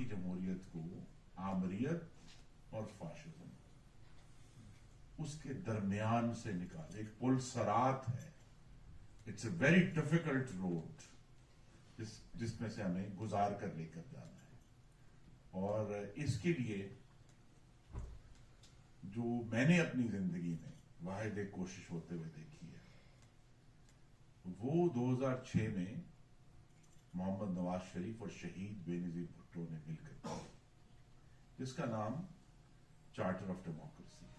کی جمہوریت کو آمریت اور فاشزم اس کے درمیان سے نکال، ایک پل سرات ہے. It's a very difficult road جس میں سے ہمیں گزار کر لے کر جانا ہے. اور اس کے لیے جو میں نے اپنی زندگی میں واحد ایک کوشش ہوتے ہوئے دیکھی ہے وہ 2006 میں محمد نواز شریف اور شہید بے نظیر بھٹو نے مل کر کی، جس کا نام چارٹر آف ڈیموکریسی ہے.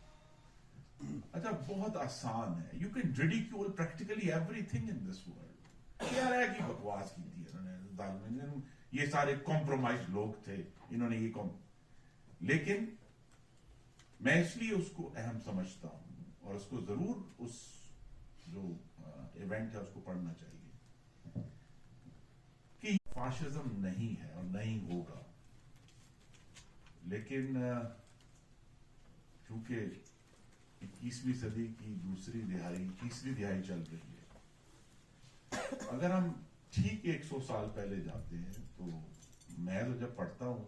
اچھا، بہت آسان ہے. You can ridicule practically everything in this world. کیا رہا ہے کہ بکواس کی تھی انہوں نے، یہ سارے کمپرومائز لوگ تھے، انہوں نے یہ لیکن میں اس لیے اس کو اہم سمجھتا ہوں اور اس کو ضرور اس جو ایونٹ ہے اس کو پڑھنا چاہیے کہ فاشزم نہیں ہے اور نہیں ہوگا. لیکن چونکہ 21ویں صدی کی تیسری دہائی چل رہی ہے، اگر ہم ٹھیک 100 سال پہلے جاتے ہیں تو میں تو جب پڑھتا ہوں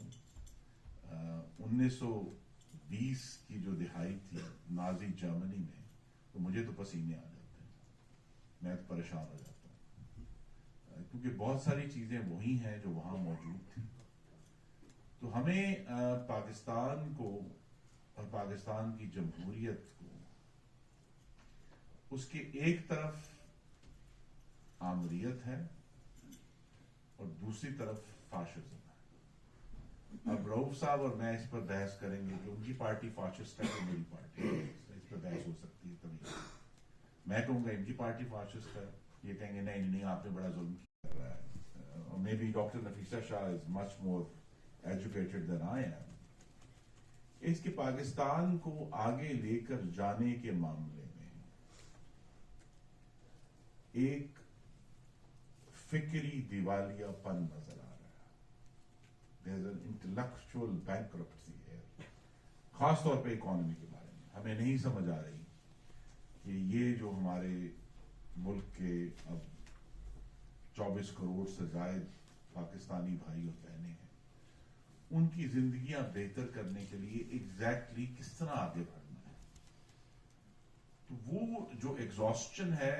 1920 کی جو دہائی تھی نازی جرمنی میں، تو مجھے تو پسینے آ جاتے ہیں، میں تو پریشان ہو جاتا ہوں کیونکہ بہت ساری چیزیں وہی ہیں جو وہاں موجود تھیں. تو ہمیں پاکستان کو اور پاکستان کی جمہوریت کو اس کے ایک طرف آمریت ہے اور دوسری طرف فاشزم ہے. اب رؤوف صاحب اور میں اس پر بحث کریں گے کہ ان کی پارٹی فاشسٹ ہے تو میری پارٹی اس پر بحث ہو سکتی ہے. کبھی میں کہوں گا ان کی پارٹی فاشسٹ ہے، یہ کہیں گے نہیں آپ نے بڑا ظلم کر رہا ہے. اور may be doctor Nafisa Shah is much more educated than I am. اس کے پاکستان کو آگے لے کر جانے کے معاملے میں ایک فکری دیوالیہ پن نظر آ رہا ہے. دیر از این انٹلیکچوئل بینکرپسی ہے، خاص طور پہ اکانومی کے بارے میں. ہمیں نہیں سمجھ آ رہی کہ یہ جو ہمارے ملک کے اب 24 کروڑ سے زائد پاکستانی بھائی اور بہنیں ہیں، ان کی زندگیاں بہتر کرنے کے لیے ایگزیکٹلی کس طرح آگے بڑھنا ہے. تو وہ جو ایگزاسشن ہے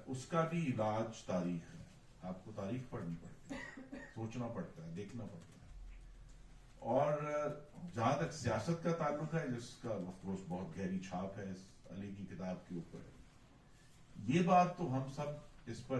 اس کا بھی علاج تاریخ ہے. آپ کو تاریخ پڑھنی پڑتی ہے، سوچنا پڑتا ہے، دیکھنا پڑتا ہے. اور جہاں تک سیاست کا تعلق ہے، جس کا بہت گہری چھاپ ہے اس علی کی کتاب کے اوپر، یہ بات تو ہم سب اس پر